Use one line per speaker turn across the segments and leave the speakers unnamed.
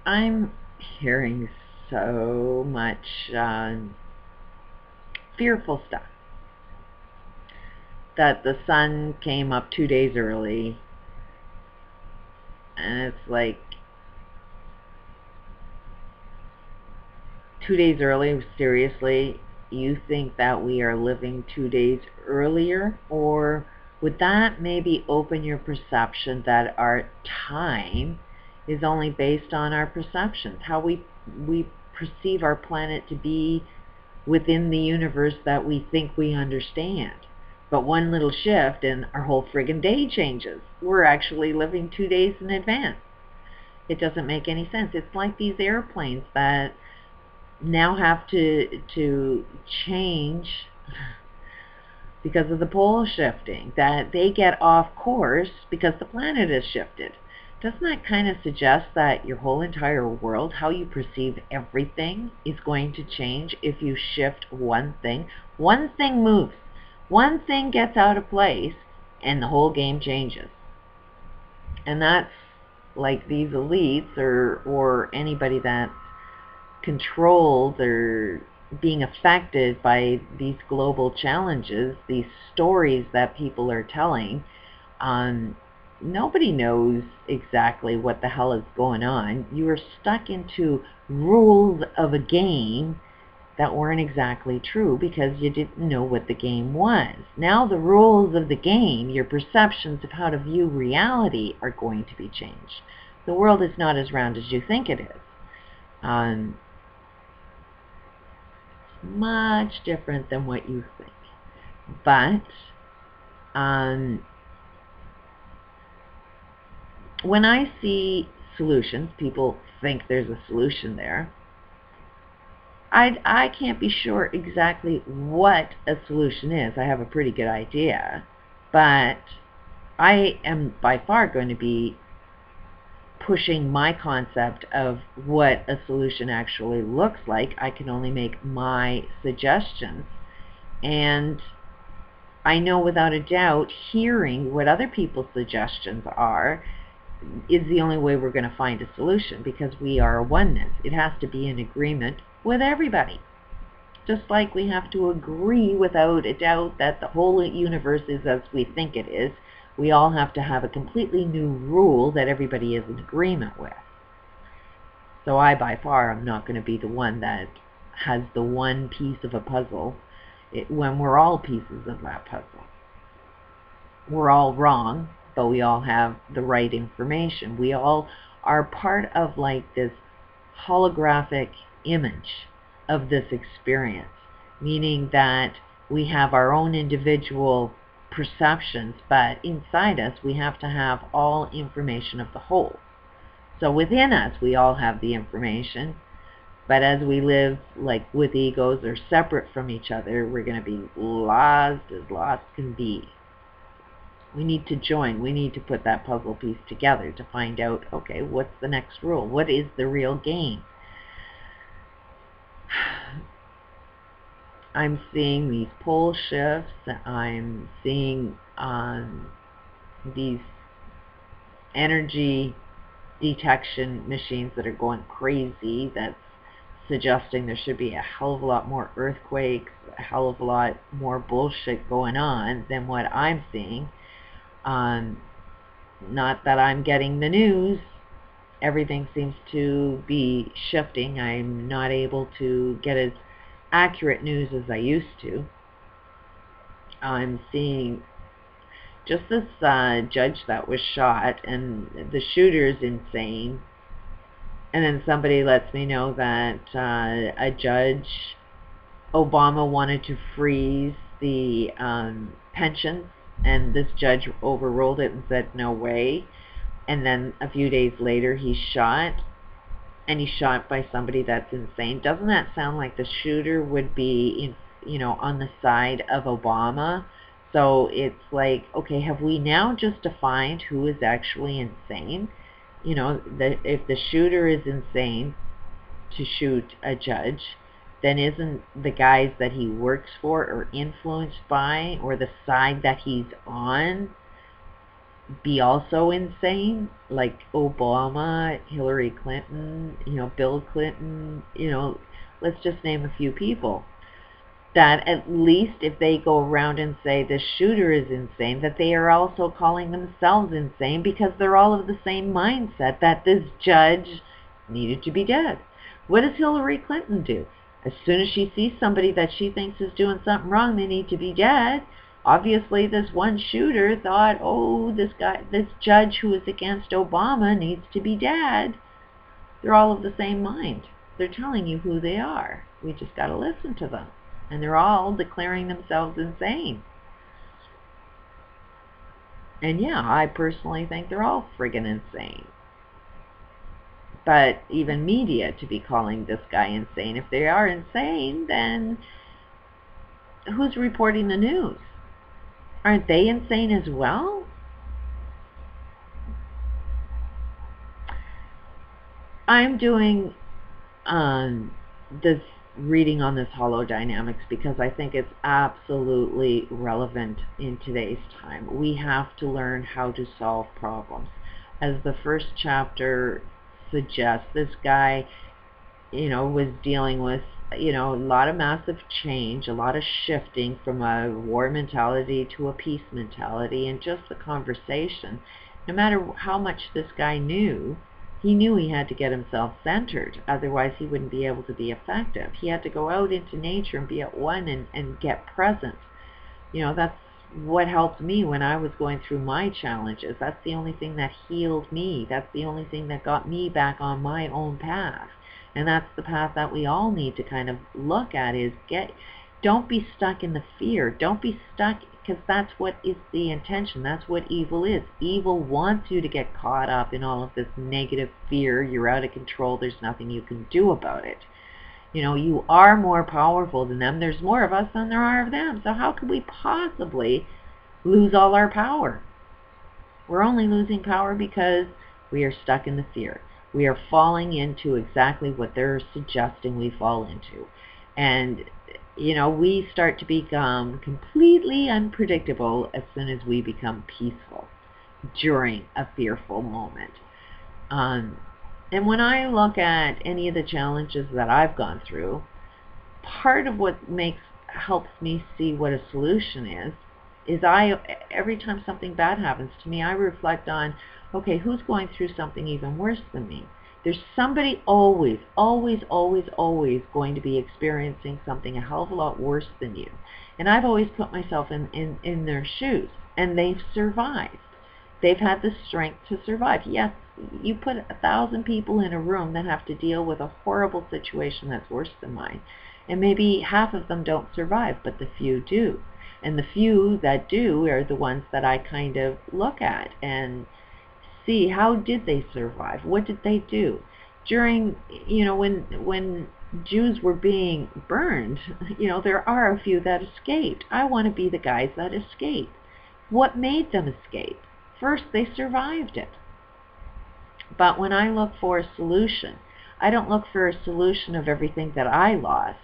I'm hearing so much fearful stuff that the sun came up 2 days early, and it's like 2 days early. Seriously, you think that we are living 2 days earlier? Or would that maybe open your perception that our time is only based on our perceptions, how we perceive our planet to be within the universe that we think we understand? But one little shift and our whole friggin' day changes. We're actually living 2 days in advance. It doesn't make any sense. It's like these airplanes that now have to change because of the pole shifting, that they get off course because the planet has shifted. Doesn't that kind of suggest that your whole entire world, how you perceive everything, is going to change if you shift one thing? One thing moves, one thing gets out of place, and the whole game changes. And that's like these elites or anybody that's controlled or being affected by these global challenges, these stories that people are telling. Nobody knows exactly what the hell is going on. You are stuck into rules of a game that weren't exactly true because you didn't know what the game was. Now the rules of the game, your perceptions of how to view reality, are going to be changed. The world is not as round as you think it is. Much different than what you think. But when I see solutions, people think there's a solution there. I can't be sure exactly what a solution is. I have a pretty good idea, but I am by far going to be pushing my concept of what a solution actually looks like. I can only make my suggestions, and I know without a doubt hearing what other people's suggestions are is the only way we're going to find a solution, because we are a oneness. It has to be in agreement with everybody. Just like we have to agree without a doubt that the whole universe is as we think it is, we all have to have a completely new rule that everybody is in agreement with. So I, by far, am not going to be the one that has the one piece of a puzzle when we're all pieces of that puzzle. We're all wrong, but we all have the right information. We all are part of like this holographic image of this experience, meaning that we have our own individual perceptions, but inside us we have to have all information of the whole. So within us we all have the information, but as we live like with egos or separate from each other, we're going to be lost as lost can be. We need to join. We need to put that puzzle piece together to find out, okay, what's the next rule? What is the real game? I'm seeing these pole shifts. I'm seeing these energy detection machines that are going crazy. That's suggesting there should be a hell of a lot more earthquakes, a hell of a lot more bullshit going on than what I'm seeing. Not that I'm getting the news. Everything seems to be shifting. I'm not able to get as accurate news as I used to. I'm seeing just this judge that was shot, and the shooter's insane. And then somebody lets me know that a judge, Obama wanted to freeze the pensions, and this judge overruled it and said no way. And then a few days later he's shot, and he's shot by somebody that's insane. Doesn't that sound like the shooter would be on the side of Obama? So it's like, okay, have we now just defined who is actually insane? If the shooter is insane to shoot a judge, then isn't the guys that he works for or influenced by or the side that he's on be also insane, like Obama, Hillary Clinton, Bill Clinton, let's just name a few people, that at least if they go around and say the shooter is insane, that they are also calling themselves insane, because they're all of the same mindset that this judge needed to be dead. What does Hillary Clinton do? As soon as she sees somebody that she thinks is doing something wrong, they need to be dead. Obviously, this one shooter thought, oh, this judge who is against Obama needs to be dead. They're all of the same mind. They're telling you who they are. We just got to listen to them. And they're all declaring themselves insane. And yeah, I personally think they're all friggin' insane. But even media to be calling this guy insane. If they are insane, then who's reporting the news? Aren't they insane as well? I'm doing this reading on this holodynamics because I think it's absolutely relevant in today's time. We have to learn how to solve problems. As the first chapter suggests, this guy, was dealing with, a lot of massive change, a lot of shifting from a war mentality to a peace mentality, and just the conversation. No matter how much this guy knew, he knew he had to get himself centered, otherwise he wouldn't be able to be effective. He had to go out into nature and be at one and get present. That's what helped me when I was going through my challenges. That's the only thing that healed me. That's the only thing that got me back on my own path. And that's the path that we all need to kind of look at, is don't be stuck in the fear. Don't be stuck, because that's what is the intention. That's what evil is. Evil wants you to get caught up in all of this negative fear. You're out of control. There's nothing you can do about it. You are more powerful than them. There's more of us than there are of them. So how could we possibly lose all our power? We're only losing power because we are stuck in the fear. We are falling into exactly what they're suggesting we fall into. And we start to become completely unpredictable as soon as we become peaceful during a fearful moment. And when I look at any of the challenges that I've gone through, part of what helps me see what a solution is every time something bad happens to me, I reflect on, okay, who's going through something even worse than me? There's somebody always going to be experiencing something a hell of a lot worse than you. And I've always put myself in their shoes, and they've survived. They've had the strength to survive. Yes, you put 1,000 people in a room that have to deal with a horrible situation that's worse than mine, and maybe half of them don't survive, but the few do. And the few that do are the ones that I kind of look at and see, how did they survive? What did they do? During, when Jews were being burned, there are a few that escaped. I want to be the guys that escaped. What made them escape? First, they survived it. But when I look for a solution, I don't look for a solution of everything that I lost.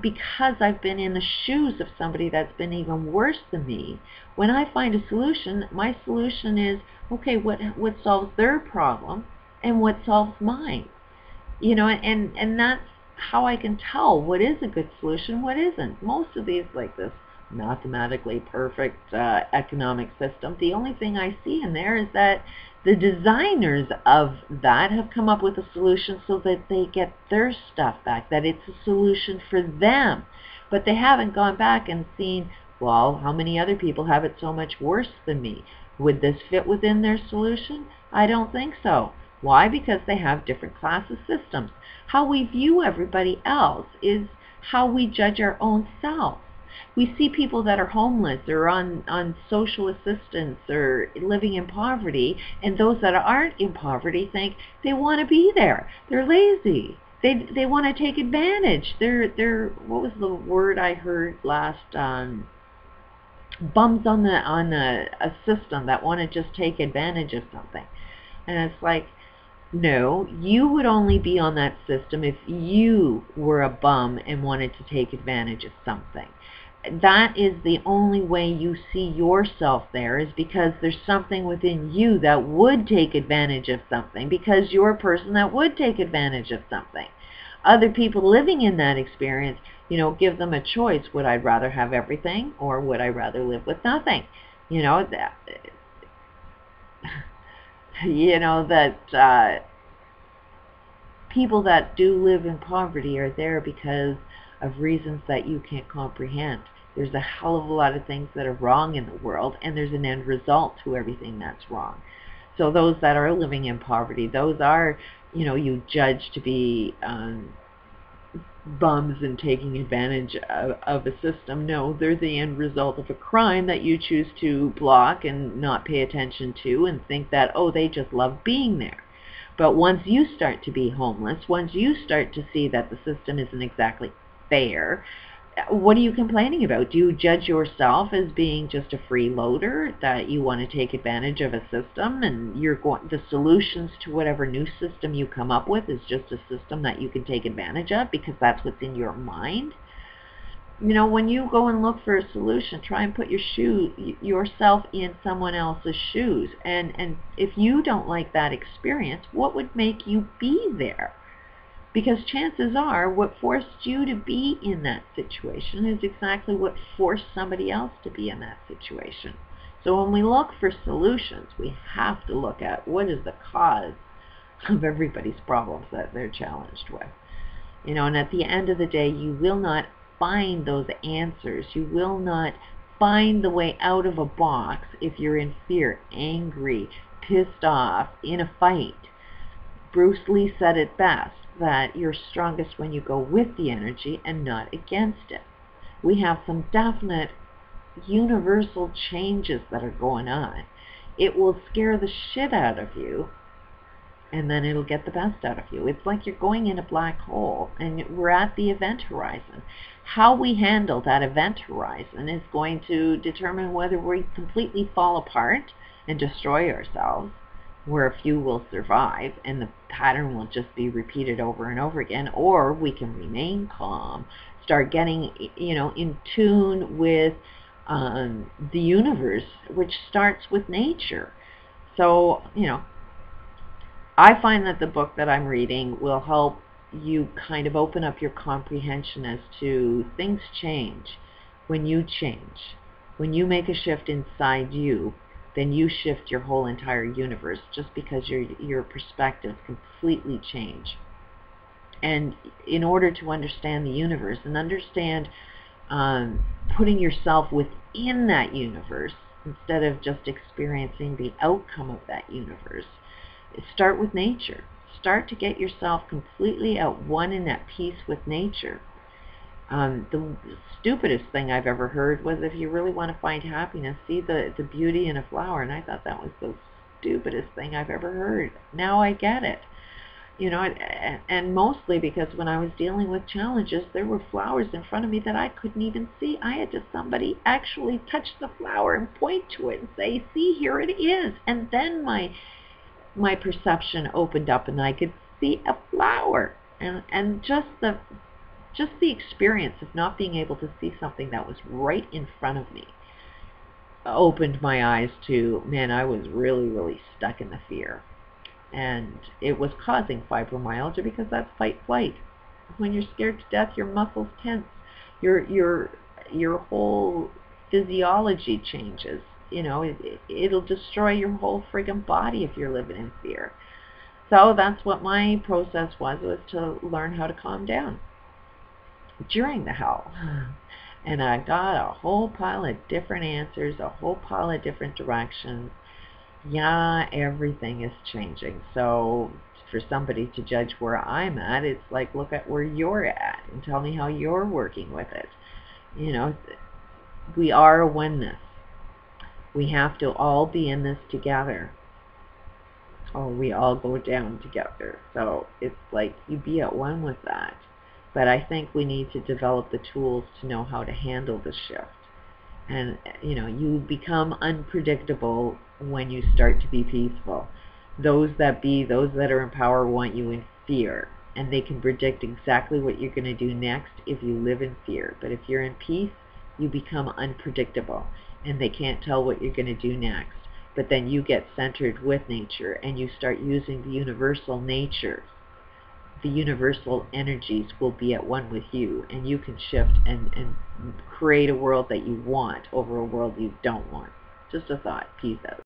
Because I've been in the shoes of somebody that's been even worse than me, when I find a solution, my solution is, okay, what solves their problem and what solves mine? And that's how I can tell what is a good solution, what isn't. Most of these, like this mathematically perfect economic system, the only thing I see in there is that the designers of that have come up with a solution so that they get their stuff back, that it's a solution for them. But they haven't gone back and seen, well, how many other people have it so much worse than me? Would this fit within their solution? I don't think so. Why? Because they have different classes systems. How we view everybody else is how we judge our own self. We see people that are homeless or on social assistance or living in poverty, and those that aren't in poverty think they want to be there. They're lazy. They want to take advantage. They're what was the word I heard last? Bums on a system that want to just take advantage of something. And it's like, no, you would only be on that system if you were a bum and wanted to take advantage of something. that is the only way you see yourself there, is because there's something within you that would take advantage of something, because you're a person that would take advantage of something. Other people living in that experience, give them a choice. Would I rather have everything, or would I rather live with nothing? That people that do live in poverty are there because of reasons that you can't comprehend. There's a hell of a lot of things that are wrong in the world, and there's an end result to everything that's wrong. So those that are living in poverty, those are, you judge to be bums and taking advantage of a system. No, they're the end result of a crime that you choose to block and not pay attention to, and think that, oh, they just love being there. But once you start to be homeless, once you start to see that the system isn't exactly fair, what are you complaining about? Do you judge yourself as being just a freeloader, that you want to take advantage of a system, and the solutions to whatever new system you come up with is just a system that you can take advantage of because that's what's in your mind? When you go and look for a solution, try and put yourself in someone else's shoes. And if you don't like that experience, what would make you be there? Because chances are what forced you to be in that situation is exactly what forced somebody else to be in that situation. So when we look for solutions, we have to look at what is the cause of everybody's problems that they're challenged with. And at the end of the day, you will not find those answers. You will not find the way out of a box if you're in fear, angry, pissed off, in a fight. Bruce Lee said it best, that you're strongest when you go with the energy and not against it. We have some definite universal changes that are going on. It will scare the shit out of you, and then it'll get the best out of you. It's like you're going in a black hole, and we're at the event horizon. How we handle that event horizon is going to determine whether we completely fall apart and destroy ourselves, where a few will survive and the pattern will just be repeated over and over again, or we can remain calm, start getting in tune with the universe, which starts with nature. So I find that the book that I'm reading will help you kind of open up your comprehension as to things change when you change. When you make a shift inside you, then you shift your whole entire universe, just because your perspectives completely change. And in order to understand the universe and understand putting yourself within that universe instead of just experiencing the outcome of that universe, start with nature. Start to get yourself completely at one and at peace with nature. The stupidest thing I've ever heard was, if you really want to find happiness, see the beauty in a flower. And I thought that was the stupidest thing I've ever heard. Now I get it. And mostly because when I was dealing with challenges, there were flowers in front of me that I couldn't even see. I had somebody actually touch the flower and point to it and say, see, here it is. And then my perception opened up and I could see a flower. And just the experience of not being able to see something that was right in front of me opened my eyes to, man, I was really, really stuck in the fear. And it was causing fibromyalgia, because that's fight-flight. When you're scared to death, your muscles tense. Your whole physiology changes. It'll destroy your whole friggin' body if you're living in fear. So that's what my process was to learn how to calm down during the hell. And I got a whole pile of different answers, a whole pile of different directions. Yeah, everything is changing. So for somebody to judge where I'm at, it's like, look at where you're at and tell me how you're working with it. We are a oneness. We have to all be in this together, or we all go down together. So it's like you be at one with that. But I think we need to develop the tools to know how to handle the shift. And, you become unpredictable when you start to be peaceful. Those that are in power want you in fear. And they can predict exactly what you're going to do next if you live in fear. But if you're in peace, you become unpredictable, and they can't tell what you're going to do next. But then you get centered with nature, and you start using the universal nature. The universal energies will be at one with you, and you can shift and create a world that you want over a world you don't want. Just a thought. Peace out.